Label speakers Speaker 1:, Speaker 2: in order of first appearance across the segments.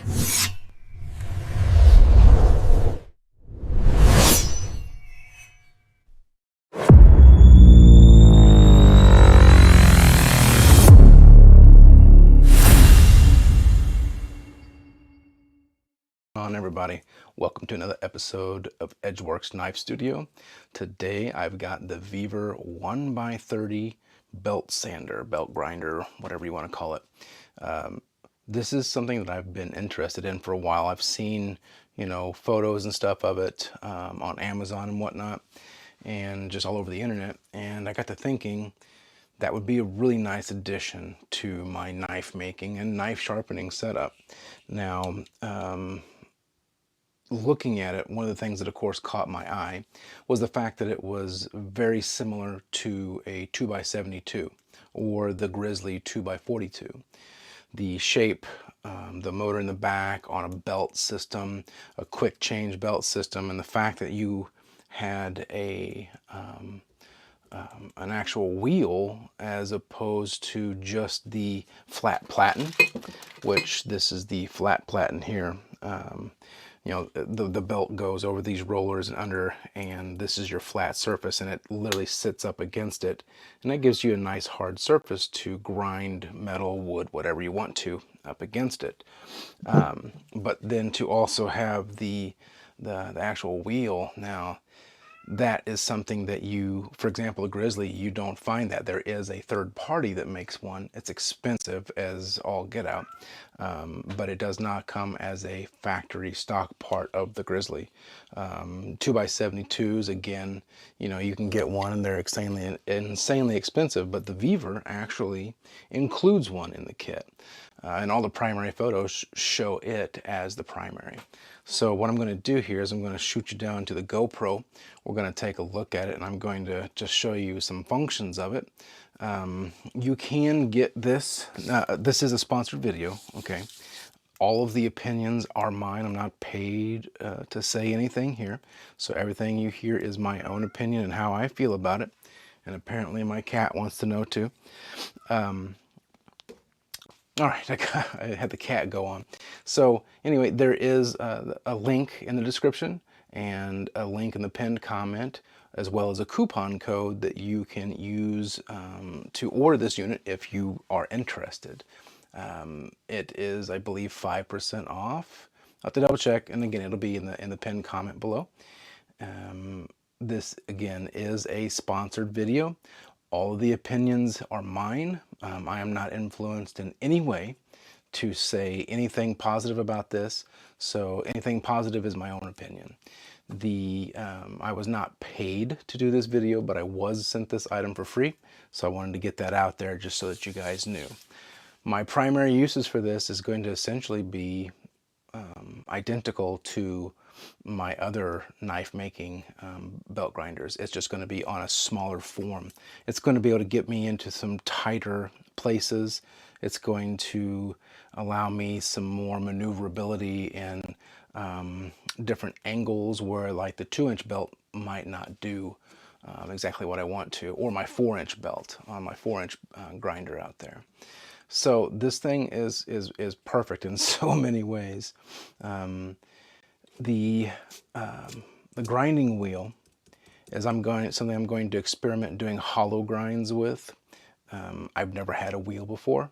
Speaker 1: On everybody, welcome to another episode of EdgeWorks Knife Studio. Today I've got the Vevor 1x30 belt sander, belt grinder, whatever you want to call it. This is something that I've been interested in for a while. I've seen, photos and stuff of it on Amazon and whatnot, and just all over the internet. And I got to thinking that would be a really nice addition to my knife making and knife sharpening setup. Now, looking at it, one of the things that of course caught my eye was the fact that it was very similar to a 2x72 or the Grizzly 2x42. The shape, the motor in the back on a belt system, a quick change belt system, and the fact that you had an actual wheel as opposed to just the flat platen, which this is the flat platen here. The belt goes over these rollers and under, and this is your flat surface, and it literally sits up against it, and that gives you a nice hard surface to grind metal, wood, whatever you want to up against it. But then to also have the actual wheel, now that is something that you, for example, a Grizzly, you don't find that. There is a third party that makes one. It's expensive as all get out, but it does not come as a factory stock part of the Grizzly. 2x72s, again, you can get one and they're insanely expensive, but the Vevor actually includes one in the kit. And all the primary photos show it as the primary. So what I'm going to do here is I'm going to shoot you down to the GoPro. We're going to take a look at it, and I'm going to just show you some functions of it. You can get this. This is a sponsored video, okay? All of the opinions are mine. I'm not paid to say anything here. So everything you hear is my own opinion and how I feel about it. And apparently my cat wants to know too. All right, I had the cat go on. So anyway, there is a link in the description and a link in the pinned comment, as well as a coupon code that you can use to order this unit if you are interested. It is, I believe, 5% off. I'll have to double check, and again, it'll be in the pinned comment below. This again is a sponsored video. All of the opinions are mine. I am not influenced in any way to say anything positive about this. So anything positive is my own opinion. I was not paid to do this video, but I was sent this item for free. So I wanted to get that out there just so that you guys knew. My primary uses for this is going to essentially be identical to my other knife making belt grinders. It's just going to be on a smaller form. It's going to be able to get me into some tighter places. It's going to allow me some more maneuverability in different angles where like the 2-inch belt might not do exactly what I want to, or my 4-inch belt on my 4-inch grinder out there. So this thing is perfect in so many ways. The grinding wheel is something I'm going to experiment doing hollow grinds with. I've never had a wheel before,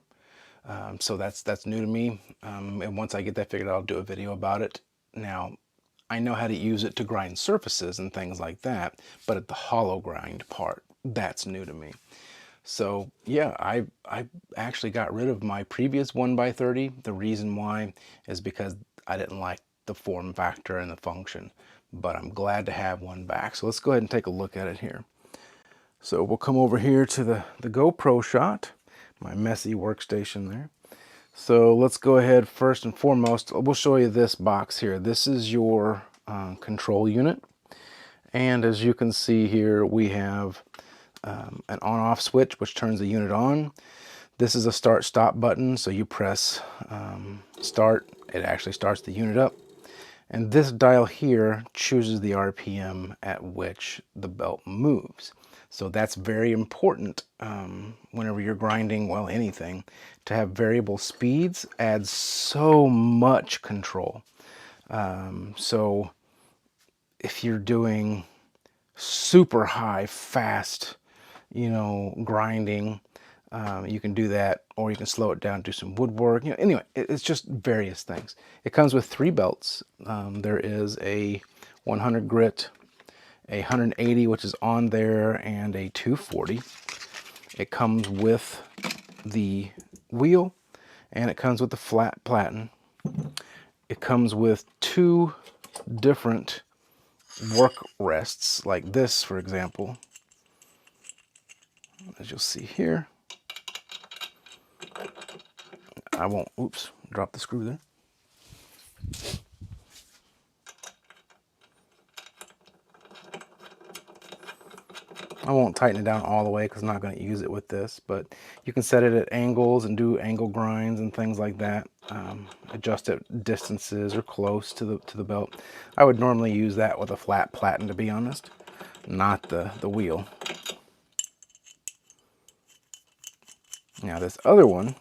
Speaker 1: so that's new to me. And once I get that figured out, I'll do a video about it. Now, I know how to use it to grind surfaces and things like that, but at the hollow grind part, that's new to me. So yeah, I actually got rid of my previous 1x30. The reason why is because I didn't like the form factor and the function, but I'm glad to have one back. So let's go ahead and take a look at it here. So we'll come over here to the GoPro shot, my messy workstation there. So let's go ahead, first and foremost, we'll show you this box here. This is your control unit. And as you can see here, we have an on-off switch, which turns the unit on. This is a start-stop button, so you press start, it actually starts the unit up. And this dial here chooses the RPM at which the belt moves. So that's very important whenever you're grinding, well, anything. To have variable speeds adds so much control. So if you're doing super high, fast, grinding, you can do that, or you can slow it down, do some woodwork. Anyway, it's just various things. It comes with 3 belts. There is a 100 grit, a 180, which is on there, and a 240. It comes with the wheel, and it comes with the flat platen. It comes with 2 different work rests, like this, for example. As you'll see here, I won't, oops, drop the screw there. I won't tighten it down all the way because I'm not going to use it with this, but you can set it at angles and do angle grinds and things like that. Adjust it distances or close to the belt. I would normally use that with a flat platen, to be honest, not the wheel. Now this other one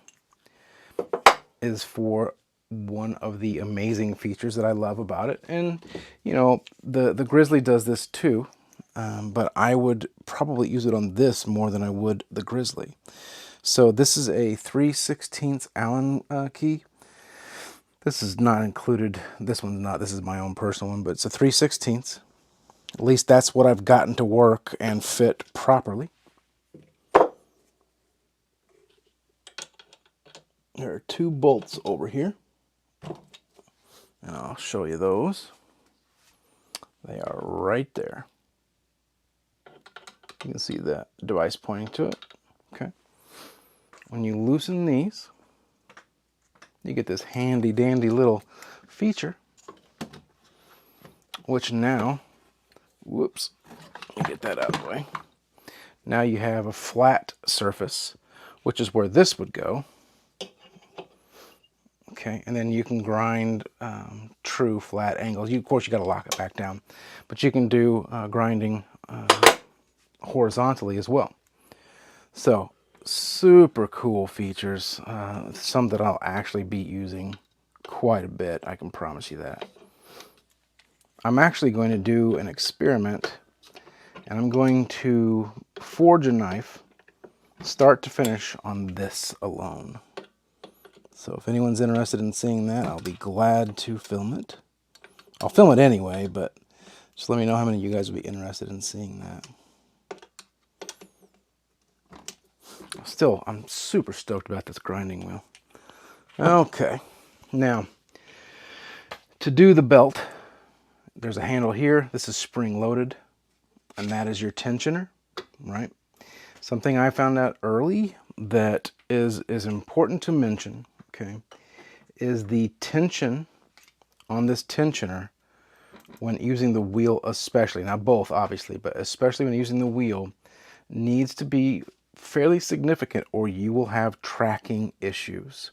Speaker 1: is for one of the amazing features that I love about it, and the Grizzly does this too. But I would probably use it on this more than I would the Grizzly. So this is a 3/16 Allen key. This is not included. This one's not. This is my own personal one, but it's a 3/16. At least that's what I've gotten to work and fit properly. There are 2 bolts over here, and I'll show you those. They are right there. You can see the device pointing to it. Okay. When you loosen these, you get this handy dandy little feature, which now, whoops, let me get that out of the way. Now you have a flat surface, which is where this would go. Okay, and then you can grind true flat angles. Of course, you got to lock it back down, but you can do grinding horizontally as well. So super cool features, some that I'll actually be using quite a bit, I can promise you that. I'm actually going to do an experiment, and I'm going to forge a knife start to finish on this alone. So if anyone's interested in seeing that, I'll be glad to film it. I'll film it anyway, but just let me know how many of you guys would be interested in seeing that. Still, I'm super stoked about this grinding wheel. Okay, now to do the belt, there's a handle here. This is spring loaded, and that is your tensioner, right? Something I found out early that is important to mention, okay, is the tension on this tensioner when using the wheel especially. Now both, obviously, but especially when using the wheel, needs to be fairly significant or you will have tracking issues.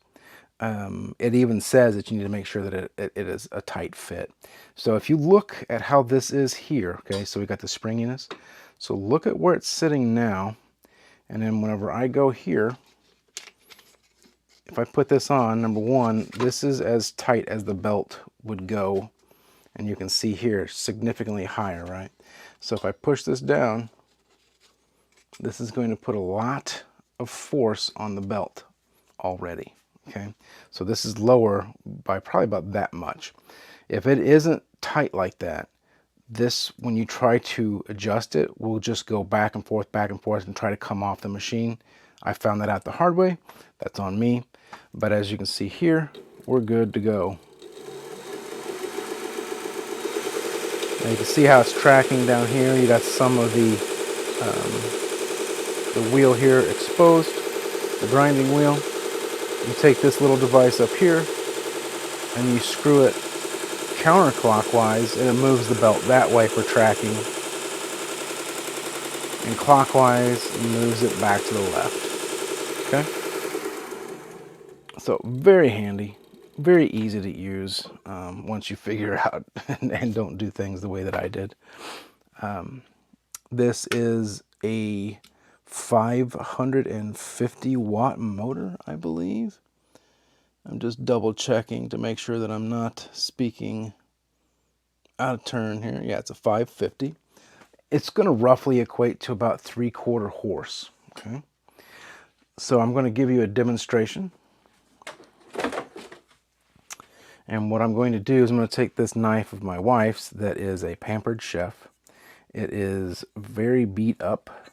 Speaker 1: It even says that you need to make sure that it is a tight fit. So if you look at how this is here, okay, so we got the springiness. So look at where it's sitting now. And then whenever I go here, if I put this on, number one, this is as tight as the belt would go. And you can see here, significantly higher, right? So if I push this down, this is going to put a lot of force on the belt already, okay? So this is lower by probably about that much. If it isn't tight like that, this, when you try to adjust it, will just go back and forth and try to come off the machine. I found that out the hard way. That's on me. But as you can see here, we're good to go. Now you can see how it's tracking down here. You got some of the wheel here exposed, the grinding wheel. You take this little device up here and you screw it counterclockwise, and it moves the belt that way for tracking, and clockwise moves it back to the left. Okay, so very handy, very easy to use once you figure out and don't do things the way that I did. This is a 550 watt motor, I believe. I'm just double checking to make sure that I'm not speaking out of turn here. Yeah, it's a 550. It's going to roughly equate to about 3/4 horse. Okay. So I'm going to give you a demonstration. And what I'm going to do is I'm going to take this knife of my wife's that is a Pampered Chef. It is very beat up.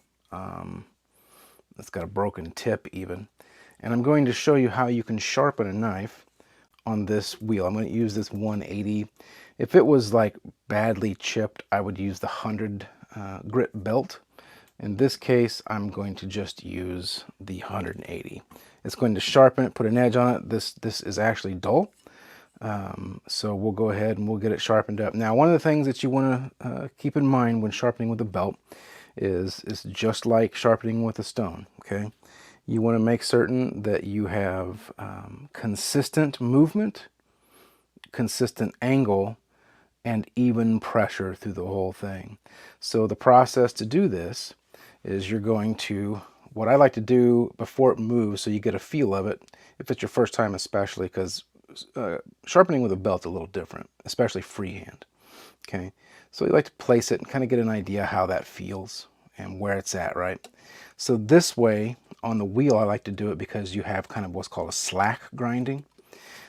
Speaker 1: It's got a broken tip even. And I'm going to show you how you can sharpen a knife on this wheel. I'm going to use this 180. If it was like badly chipped, I would use the 100 grit belt. In this case, I'm going to just use the 180. It's going to sharpen it, put an edge on it. This is actually dull. So we'll go ahead and we'll get it sharpened up. Now, one of the things that you want to keep in mind when sharpening with a belt is just like sharpening with a stone, okay? You want to make certain that you have consistent movement, consistent angle, and even pressure through the whole thing. So the process to do this is you're going to, what I like to do before it moves so you get a feel of it, if it's your first time especially, because sharpening with a belt is a little different, especially freehand. Okay, so you like to place it and kind of get an idea how that feels and where it's at, right? So this way on the wheel, I like to do it because you have kind of what's called a slack grinding.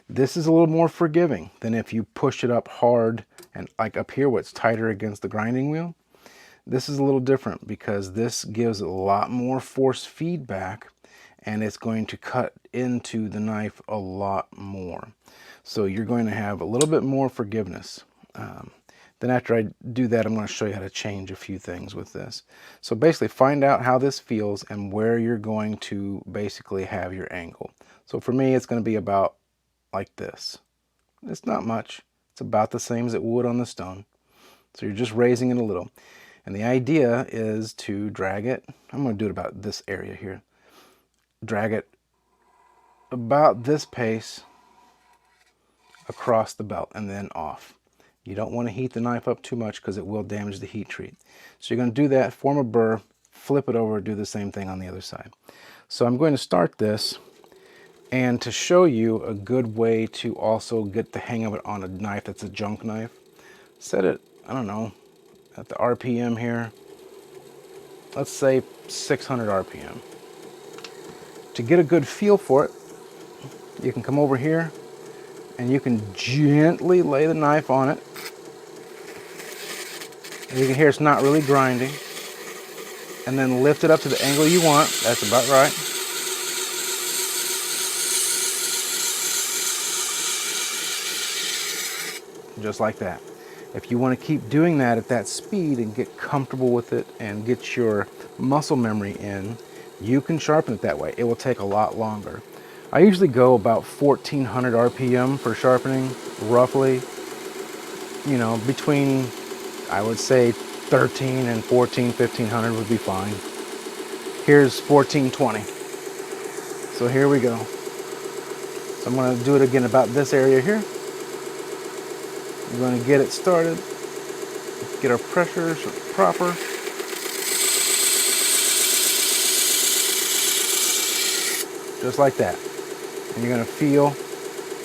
Speaker 1: This is a little more forgiving than if you push it up hard and like up here where it's tighter against the grinding wheel. This is a little different because this gives a lot more force feedback and it's going to cut into the knife a lot more. So you're going to have a little bit more forgiveness. Then after I do that, I'm going to show you how to change a few things with this. So basically find out how this feels and where you're going to basically have your angle. So for me, it's going to be about like this. It's not much. It's about the same as it would on the stone. So you're just raising it a little. And the idea is to drag it. I'm going to do it about this area here. Drag it about this pace across the belt and then off. You don't want to heat the knife up too much because it will damage the heat treat. So you're going to do that, form a burr, flip it over, do the same thing on the other side. So I'm going to start this, and to show you a good way to also get the hang of it on a knife that's a junk knife, set it, I don't know, at the RPM here, let's say 600 RPM. To get a good feel for it, you can come over here and you can gently lay the knife on it. And you can hear it's not really grinding. And then lift it up to the angle you want. That's about right. Just like that. If you want to keep doing that at that speed and get comfortable with it and get your muscle memory in, you can sharpen it that way. It will take a lot longer. I usually go about 1400 RPM for sharpening, roughly. You know, between, I would say 13 and 1500 would be fine. Here's 1420. So here we go. So I'm going to do it again about this area here. We're going to get it started, get our pressure proper. Just like that. And you're going to feel,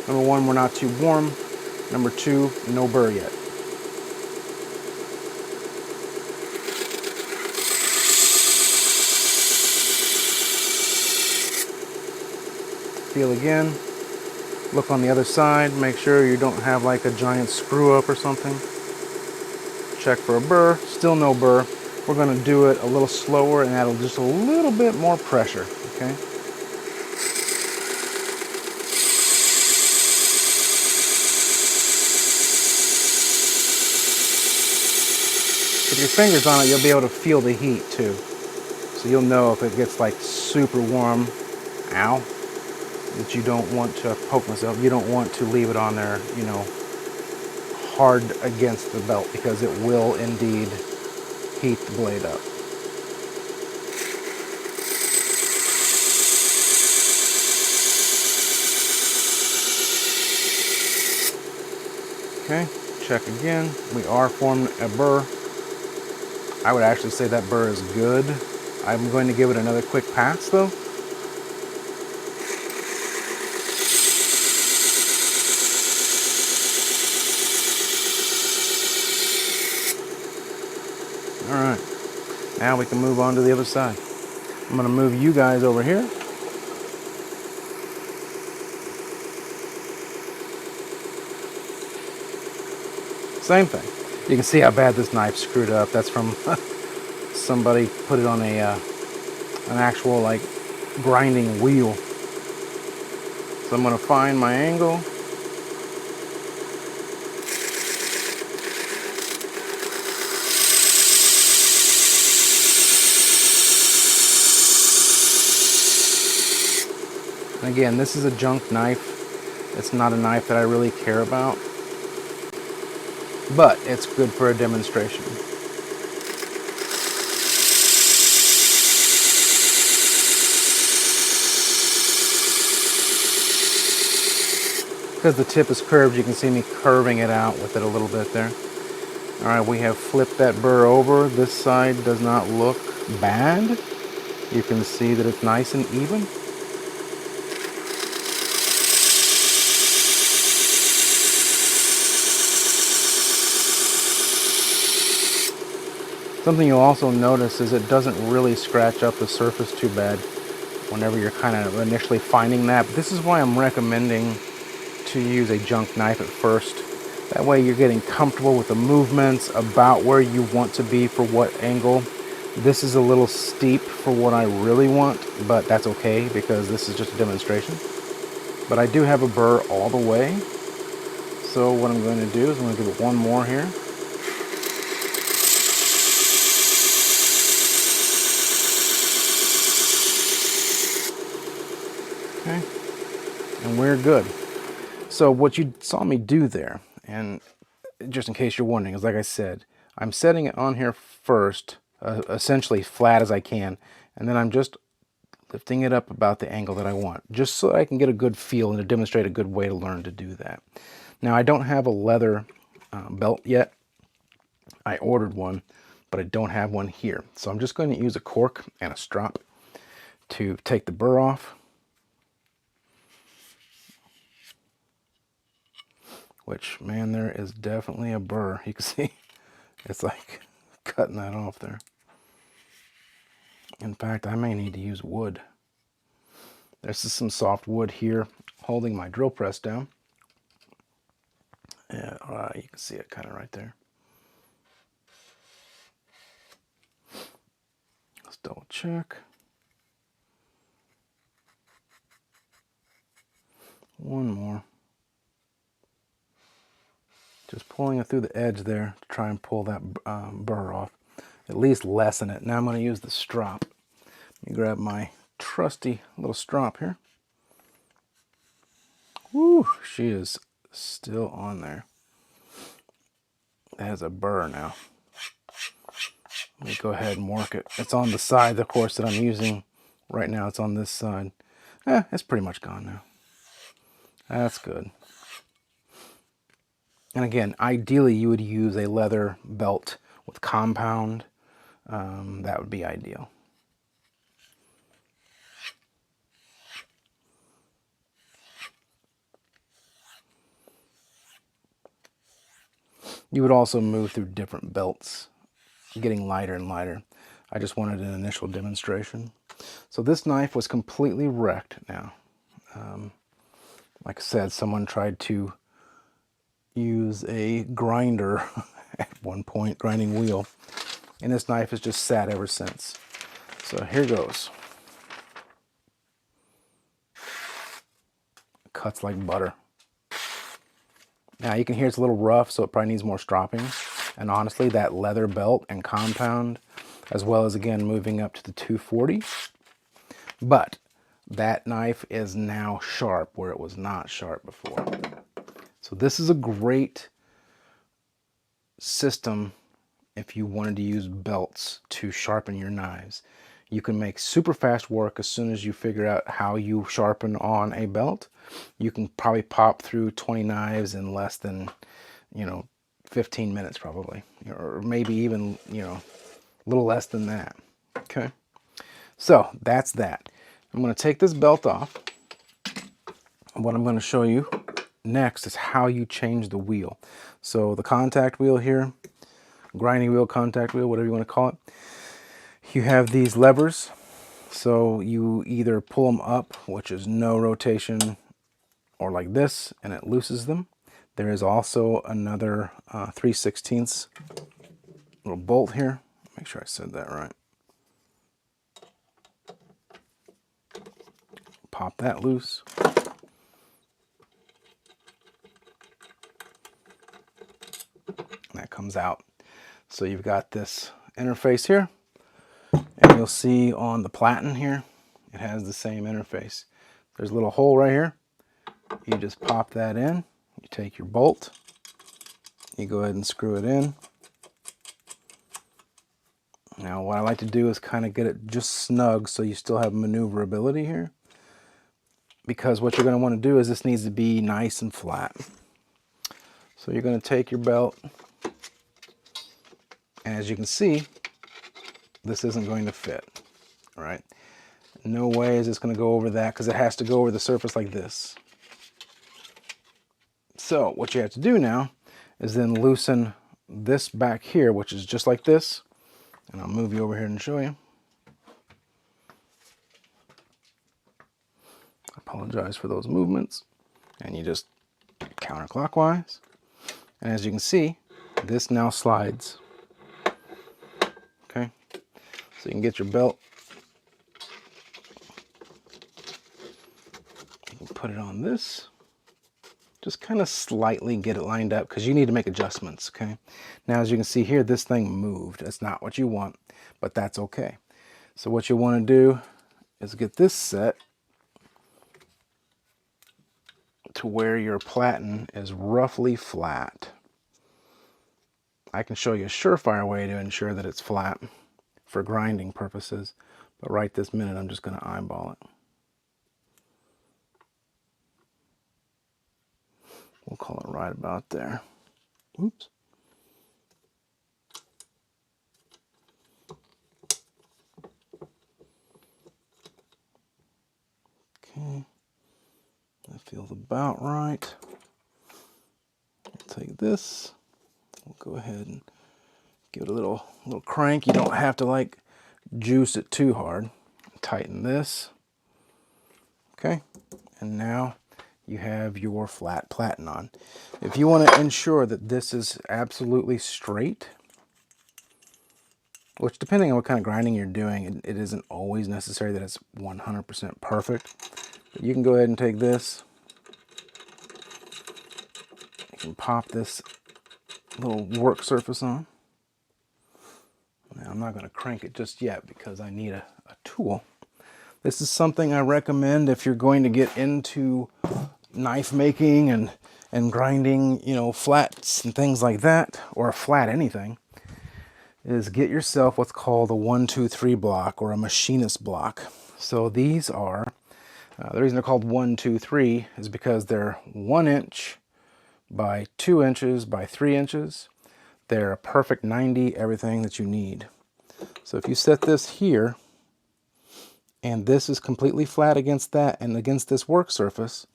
Speaker 1: number one, we're not too warm. Number two, no burr yet. Feel again. Look on the other side, make sure you don't have like a giant screw up or something. Check for a burr, still no burr. We're going to do it a little slower and add just a little bit more pressure, okay? With your fingers on it, you'll be able to feel the heat too. So you'll know if it gets like super warm, ow, that you don't want to poke myself. You don't want to leave it on there, you know, hard against the belt because it will indeed heat the blade up. Okay, check again. We are forming a burr. I would actually say that burr is good. I'm going to give it another quick pass though. All right, now we can move on to the other side. I'm going to move you guys over here. Same thing. You can see how bad this knife screwed up. That's from somebody put it on a an actual like grinding wheel. So I'm going to find my angle. Again, this is a junk knife. It's not a knife that I really care about, but it's good for a demonstration. Because the tip is curved, you can see me curving it out with it a little bit there. All right, we have flipped that burr over. This side does not look bad. You can see that it's nice and even. Something you'll also notice is it doesn't really scratch up the surface too bad whenever you're kind of initially finding that. But this is why I'm recommending to use a junk knife at first. That way you're getting comfortable with the movements, about where you want to be for what angle. This is a little steep for what I really want, but that's okay because this is just a demonstration. But I do have a burr all the way. So what I'm going to do is I'm going to give it one more here. Okay, and we're good. So what you saw me do there, and just in case you're wondering, is like I said, I'm setting it on here first, essentially flat as I can, and then I'm just lifting it up about the angle that I want, just so I can get a good feel and to demonstrate a good way to learn to do that. Now I don't have a leather belt yet. I ordered one, but I don't have one here. So I'm just going to use a cork and a strop to take the burr off. Which, man, there is definitely a burr. You can see it's like cutting that off there. In fact, I may need to use wood. There's just some soft wood here holding my drill press down. Yeah, you can see it kind of right there. Let's double check. One more. Just pulling it through the edge there to try and pull that burr off. At least lessen it. Now I'm going to use the strop. Let me grab my trusty little strop here. Woo, she is still on there. It has a burr now. Let me go ahead and work it. It's on the side, of course, that I'm using right now. It's on this side. It's pretty much gone now. That's good. And again, ideally you would use a leather belt with compound. That would be ideal. You would also move through different belts, getting lighter and lighter. I just wanted an initial demonstration. So this knife was completely wrecked now. Like I said, someone tried to use a grinder at one point, grinding wheel, and this knife has just sat ever since. So here goes. Cuts like butter. Now you can hear it's a little rough, so it probably needs more stropping. And honestly, that leather belt and compound, as well as again moving up to the 240. But that knife is now sharp where it was not sharp before. So this is a great system if you wanted to use belts to sharpen your knives. You can make super fast work as soon as you figure out how you sharpen on a belt. You can probably pop through 20 knives in less than, 15 minutes probably, or maybe even, a little less than that. Okay, so that's that. I'm going to take this belt off. What I'm going to show you next is how you change the wheel. So the contact wheel here, grinding wheel, contact wheel, whatever you want to call it, you have these levers. So you either pull them up, which is no rotation, or like this, and it loosens them. There is also another 3/16 little bolt here. Make sure I said that right. Pop that loose. That comes out. So you've got this interface here, and you'll see on the platen here, it has the same interface. There's a little hole right here. You just pop that in. You take your bolt. You go ahead and screw it in. Now what I like to do is kind of get it just snug so you still have maneuverability here. Because what you're going to want to do is this needs to be nice and flat. So you're going to take your belt, and as you can see, this isn't going to fit, all right? No way is this going to go over that because it has to go over the surface like this. So what you have to do now is then loosen this back here, which is just like this, and I'll move you over here and show you. Apologize for those movements. And you just counterclockwise. And as you can see, this now slides. Okay, so you can get your belt. You can put it on this. Just kind of slightly get it lined up because you need to make adjustments, okay? Now, as you can see here, this thing moved. That's not what you want, but that's okay. So what you want to do is get this set to where your platen is roughly flat. I can show you a surefire way to ensure that it's flat for grinding purposes, but right this minute I'm just going to eyeball it. We'll call it right about there. Oops. Okay, that feels about right. I'll take this. We'll go ahead and give it a little crank. You don't have to like juice it too hard. Tighten this. Okay, and now you have your flat platen on. If you want to ensure that this is absolutely straight, which depending on what kind of grinding you're doing, it isn't always necessary that it's 100% perfect. But you can go ahead and take this. You can pop this little work surface on. Now I'm not going to crank it just yet because I need a tool. This is something I recommend if you're going to get into knife making and grinding, you know, flats and things like that, or a flat anything, is get yourself what's called a 1-2-3 block or a machinist block. So these are, the reason they're called 1-2-3 is because they're 1 inch by 2 inches by 3 inches. They're a perfect 90 everything that you need. So if you set this here, and this is completely flat against that and against this work surface,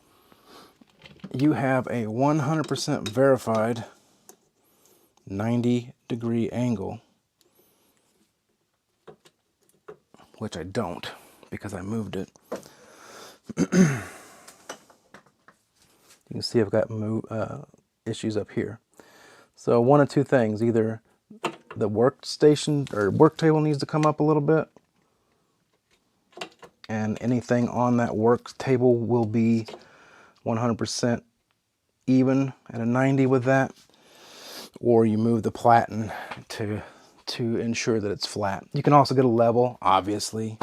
Speaker 1: you have a 100% verified 90-degree angle, which I don't because I moved it. You can see I've got issues up here. So one of two things: either the workstation or work table needs to come up a little bit, and anything on that work table will be 100% even at a 90 with that, or you move the platen to ensure that it's flat. You can also get a level, obviously.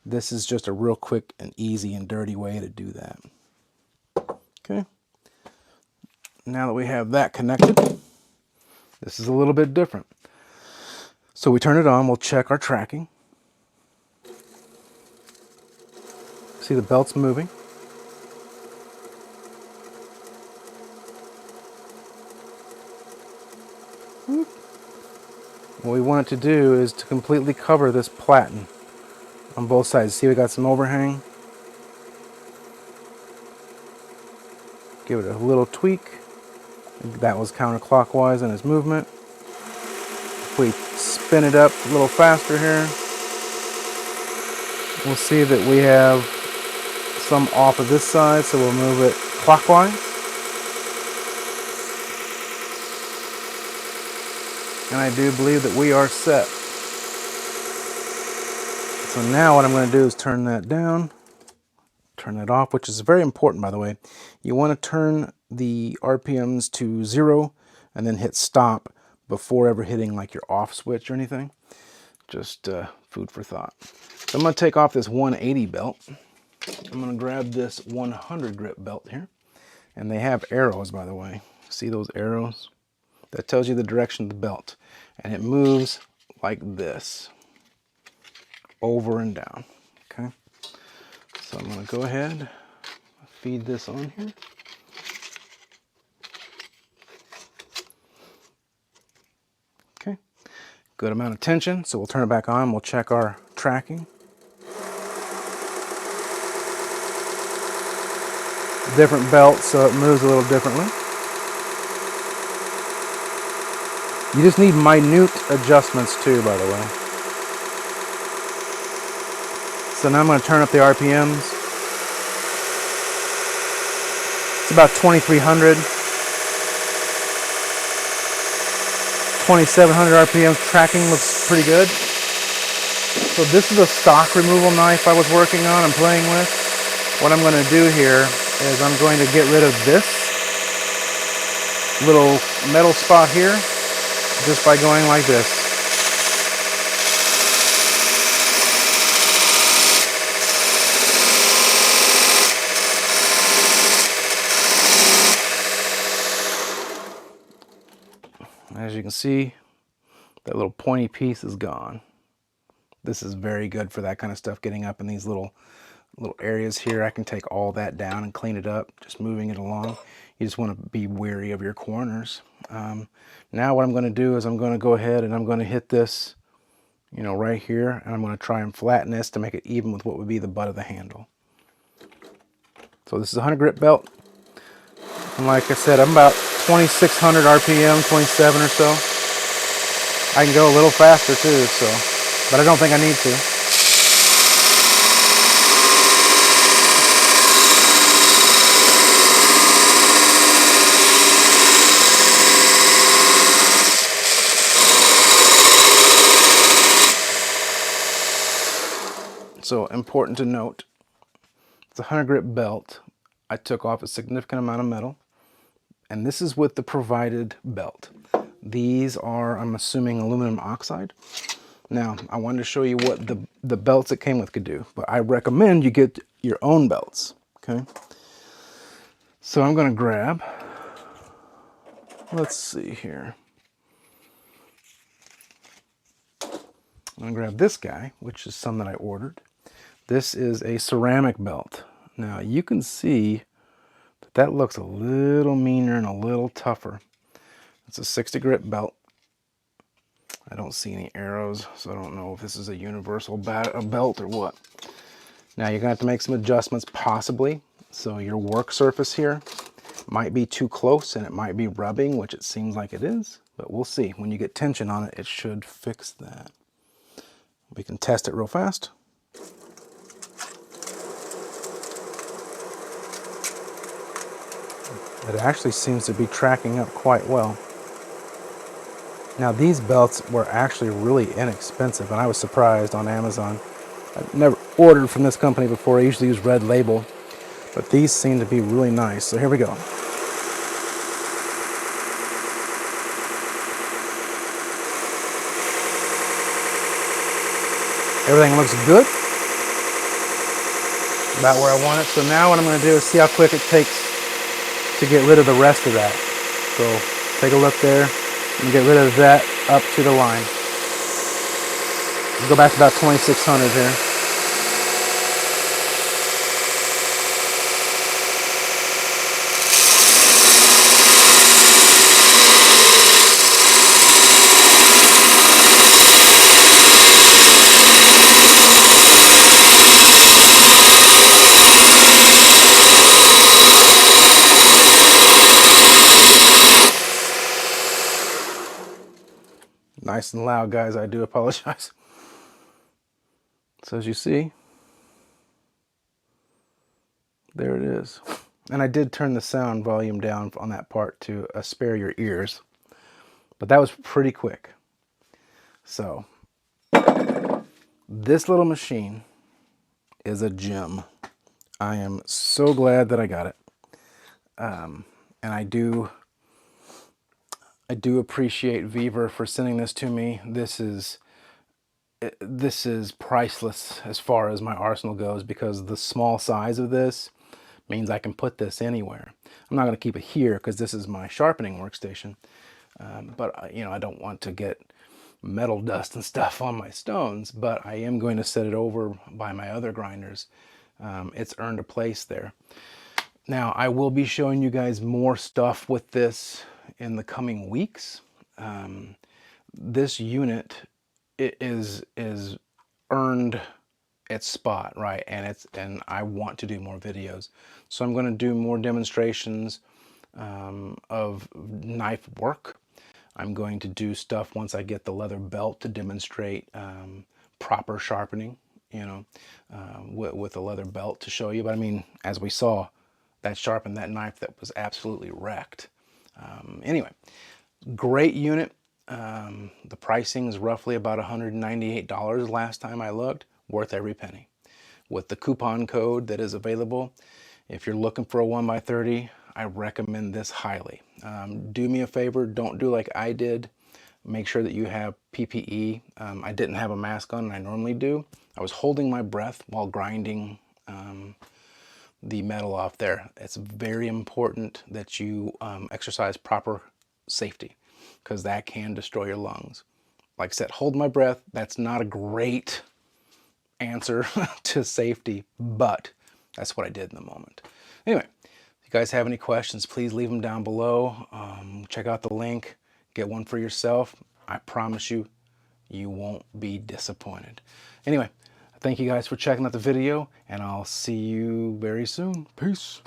Speaker 1: This is just a real quick and easy and dirty way to do that. Okay. Now that we have that connected, this is a little bit different. So we turn it on, we'll check our tracking. See the belt's moving. what we want it to do is to completely cover this platen on both sides. See, we got some overhang. Give it a little tweak. That was counterclockwise in its movement. If we spin it up a little faster here, we'll see that we have some off of this side, so we'll move it clockwise. And I do believe that we are set. So now what I'm going to do is turn that down, turn that off, which is very important, by the way. You want to turn the RPMs to 0 and then hit stop before ever hitting like your off switch or anything. Just food for thought. So I'm going to take off this 180 belt. I'm going to grab this 100 grip belt here. And they have arrows, by the way. See those arrows? That tells you the direction of the belt. And it moves like this, over and down. Okay? So I'm going to go ahead, feed this on here. Okay. Good amount of tension, so we'll turn it back on. We'll check our tracking. Different belt, so it moves a little differently. You just need minute adjustments too, by the way. So now I'm going to turn up the RPMs. It's about 2,300. 2,700 RPMs. Tracking looks pretty good. So this is a stock removal knife I was working on and playing with. What I'm going to do here is I'm going to get rid of this little metal spot here just by going like this. As you can see, that little pointy piece is gone. This is very good for that kind of stuff, getting up in these little areas here. I can take all that down and clean it up, just moving it along. You just want to be wary of your corners. Now what I'm going to do is I'm going to go ahead and I'm going to hit this, you know, right here, and I'm going to try and flatten this to make it even with what would be the butt of the handle. So this is a 100 grip belt, and like I said, I'm about 2,600 RPM, 27 or so. I can go a little faster too, so, but I don't think I need to. So important to note, it's a 100 grip belt. I took off a significant amount of metal, and this is with the provided belt. These are, I'm assuming, aluminum oxide. Now, I wanted to show you what the belts it came with could do, but I recommend you get your own belts, okay? So I'm gonna grab, let's see here. I'm gonna grab this guy, which is some that I ordered. This is a ceramic belt. Now you can see that that looks a little meaner and a little tougher. It's a 60 grip belt. I don't see any arrows, so I don't know if this is a universal belt or what. Now you're gonna have to make some adjustments possibly. So your work surface here might be too close and it might be rubbing, which it seems like it is, but we'll see. When you get tension on it, it should fix that. We can test it real fast. It actually seems to be tracking up quite well. Now these belts were actually really inexpensive, and I was surprised on Amazon. I've never ordered from this company before. I usually use Red Label, but these seem to be really nice. So here we go. Everything looks good. About where I want it. So now what I'm going to do is see how quick it takes to get rid of the rest of that. So take a look there and get rid of that up to the line. We'll go back to about 2,600 here. Nice and loud, guys. I do apologize. So as you see, there it is. And I did turn the sound volume down on that part to spare your ears. But that was pretty quick. So this little machine is a gem. I am so glad that I got it. And I do appreciate Vevor for sending this to me. This is priceless as far as my arsenal goes, because the small size of this means I can put this anywhere. I'm not going to keep it here because this is my sharpening workstation, but you know, I don't want to get metal dust and stuff on my stones, but I am going to set it over by my other grinders. It's earned a place there. Now, I will be showing you guys more stuff with this in the coming weeks. This unit is earned its spot, right? And I want to do more videos. So I'm going to do more demonstrations of knife work. I'm going to do stuff once I get the leather belt to demonstrate proper sharpening, you know, with a leather belt to show you. But I mean, as we saw, that sharpened that knife that was absolutely wrecked. Anyway, great unit. The pricing is roughly about $198 last time I looked. Worth every penny. With the coupon code that is available, if you're looking for a 1x30, I recommend this highly. Do me a favor, don't do like I did. Make sure that you have PPE. I didn't have a mask on, and I normally do. I was holding my breath while grinding the metal off there. It's very important that you exercise proper safety, because that can destroy your lungs. Like I said, hold my breath. That's not a great answer to safety, but that's what I did in the moment. Anyway, if you guys have any questions, please leave them down below. Check out the link, get one for yourself. I promise you, you won't be disappointed. Anyway, thank you guys for checking out the video, and I'll see you very soon. Peace.